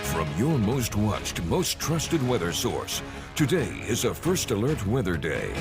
From your most watched, most trusted weather source, today is a First Alert Weather Day.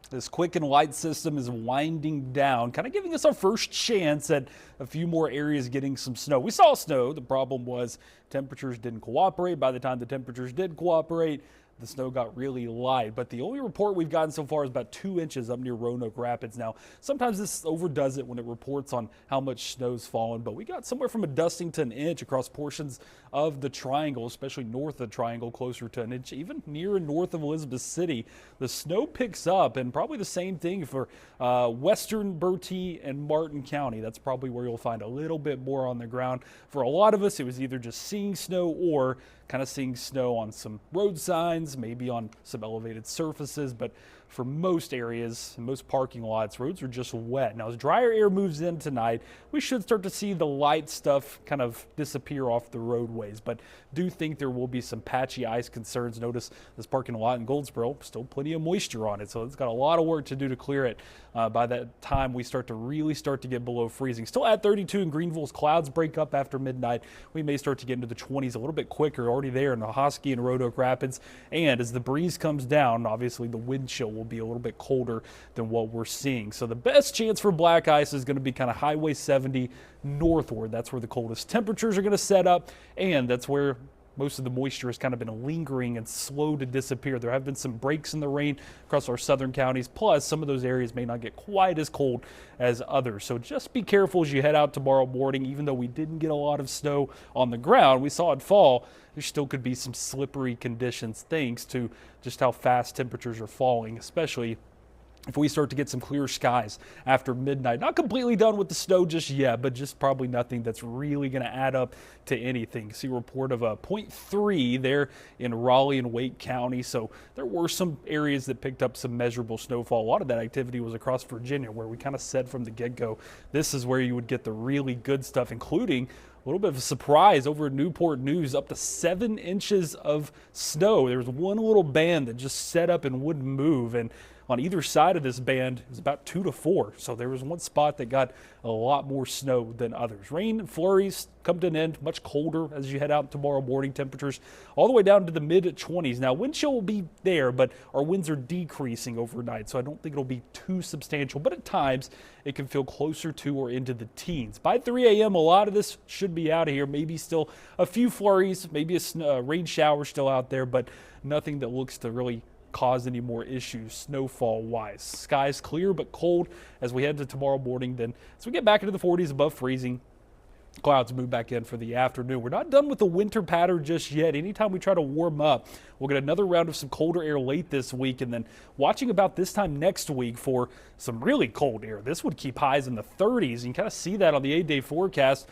This quick and light system is winding down, kind of giving us our first chance at a few more areas getting some snow. We saw snow. The problem was temperatures didn't cooperate. By the time the temperatures did cooperate, the snow got really light, but the only report we've gotten so far is about 2 inches up near Roanoke Rapids. Now, sometimes this overdoes it when it reports on how much snow's fallen, but we got somewhere from a dusting to an inch across portions of the triangle, especially north of the triangle, closer to an inch, even near and north of Elizabeth City. The snow picks up, and probably the same thing for western Bertie and Martin County. That's probably where you'll find a little bit more on the ground. For a lot of us, it was either just seeing snow or kind of seeing snow on some road signs, maybe on some elevated surfaces, but for most areas and most parking lots, roads are just wet. Now, as drier air moves in tonight, we should start to see the light stuff kind of disappear off the roadways, but do think there will be some patchy ice concerns. Notice this parking lot in Goldsboro, still plenty of moisture on it, so it's got a lot of work to do to clear it. By that time, we really start to get below freezing. Still at 32 in Greenville as clouds break up after midnight. We may start to get into the 20s a little bit quicker, already there in the Hosky and Roanoke Rapids. And as the breeze comes down, obviously the wind chill will be a little bit colder than what we're seeing. So the best chance for black ice is going to be kind of Highway 70 northward. That's where the coldest temperatures are going to set up, and that's where most of the moisture has kind of been lingering and slow to disappear. There have been some breaks in the rain across our southern counties, plus some of those areas may not get quite as cold as others. So just be careful as you head out tomorrow morning. Even though we didn't get a lot of snow on the ground, we saw it fall, there still could be some slippery conditions thanks to just how fast temperatures are falling, especially if we start to get some clear skies after midnight. Not completely done with the snow just yet, but just probably nothing that's really going to add up to anything. See a report of a 0.3 there in Raleigh and Wake County. So there were some areas that picked up some measurable snowfall. A lot of that activity was across Virginia, where we kind of said from the get-go, this is where you would get the really good stuff, including a little bit of a surprise over at Newport News, up to 7 inches of snow. There was one little band that just set up and wouldn't move, and on either side of this band, it was about 2 to 4. So there was one spot that got a lot more snow than others. Rain and flurries come to an end, much colder as you head out tomorrow morning. Temperatures all the way down to the mid-20s. Now, wind chill will be there, but our winds are decreasing overnight, so I don't think it'll be too substantial. But at times, it can feel closer to or into the teens. By 3 a.m., a lot of this should be out of here. Maybe still a few flurries, maybe a rain shower still out there, but nothing that looks to really cause any more issues snowfall wise. Skies clear but cold as we head to tomorrow morning. Then as we get back into the 40s above freezing, clouds move back in for the afternoon. We're not done with the winter pattern just yet. Anytime we try to warm up, we'll get another round of some colder air late this week, and then watching about this time next week for some really cold air. This would keep highs in the 30s. You can kind of see that on the 8-day forecast,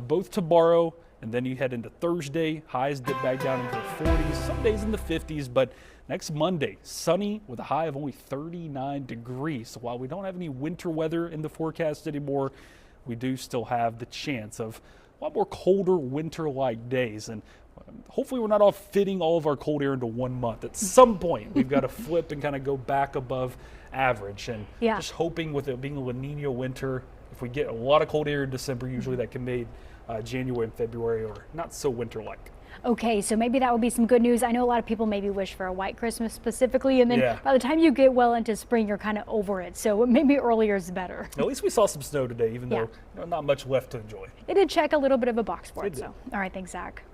both tomorrow and then you head into Thursday. Highs dip back down into the 40s, some days in the 50s, but next Monday, sunny with a high of only 39 degrees. So while we don't have any winter weather in the forecast anymore, we do still have the chance of a lot more colder winter-like days. And hopefully we're not all fitting all of our cold air into 1 month. At some point, we've got to flip and kind of go back above average. And just hoping with it being a La Nina winter, if we get a lot of cold air in December, usually that can make January and February or not so winter-like. Okay, so maybe that would be some good news. I know a lot of people maybe wish for a white Christmas specifically, and then by the time you get well into spring, you're kind of over it. So maybe earlier is better. At least we saw some snow today, even though not much left to enjoy. It did check a little bit of a box for it. So, all right, thanks, Zach.